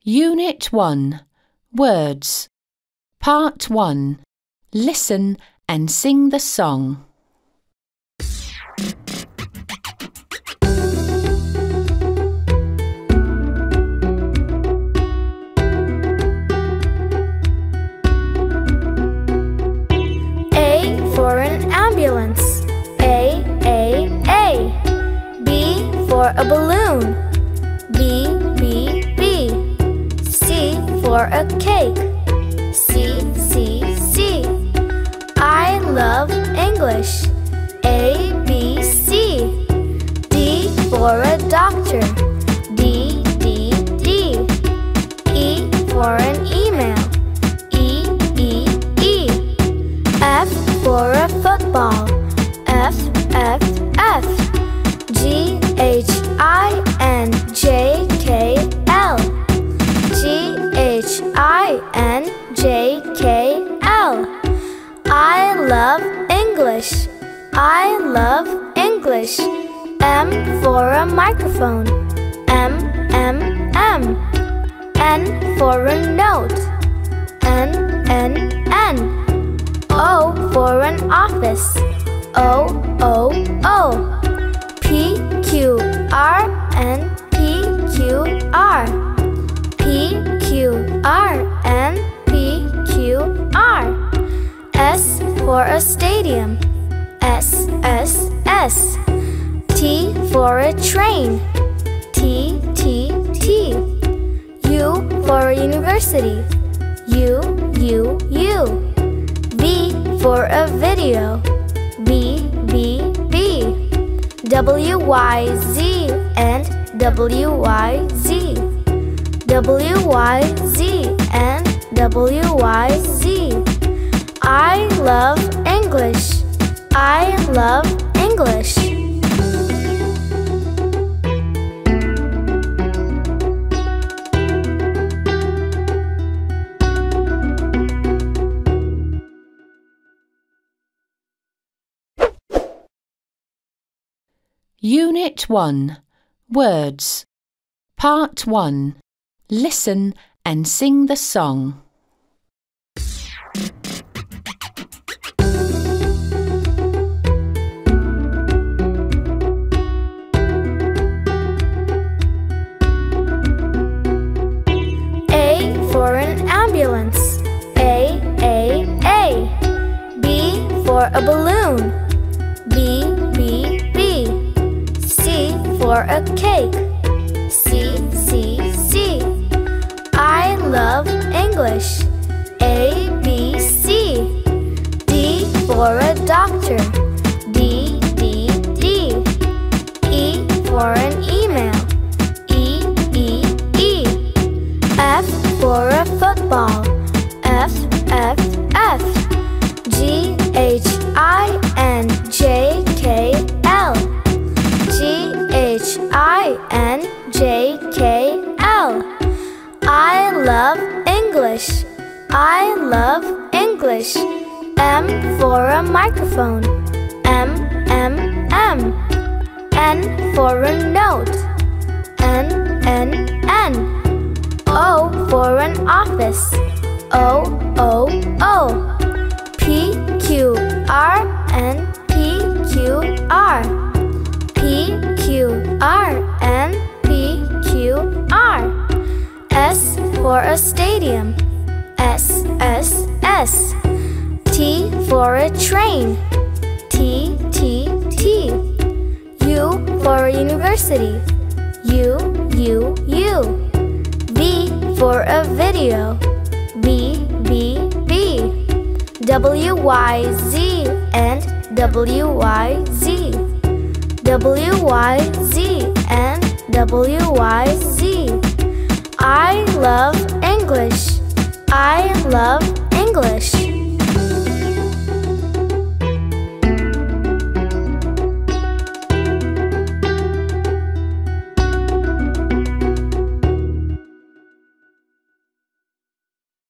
Unit 1. Words. Part 1. Listen and sing the song. A for an ambulance. A. B for a balloon. B. C for a cake. C. I love English. A, B, C. D for a doctor. D. E for an email. E. F for a football. F. G, H, I, N, J, K, L. G, H, I, N, J, K, L. I love English. I love English. M for a microphone. M. N for a note. N. O for an office. O. P, Q, R, N, P, Q, R. P, Q, R, N, P, Q, R. S for a stadium. S. T for a train. T. U for a university. U. V for a video. B. W, Y, Z and W, Y, Z. W, Y, Z and W, Y, Z. I love English. I love English. Unit 1. Words. Part 1. Listen and sing the song. A for an ambulance. A. B for a balloon. B. C for a cake. C. I love English. A, B, C. D for a doctor. D. E for an email. E. F for a football. F. G, H, I, N, J, K, L. G, H, I, N, J, K, L. I love English. I love English. M for a microphone. M. N for a note. N. O for an office. O. P, Q, R, N, P, Q, R. P, Q, R, N, P, Q, R. S for a stadium. S. T for a train. T. U for a university. U. V for a video. B. W, Y, Z and W, Y, Z. W, Y, Z and W, Y, Z. I love English. I love English.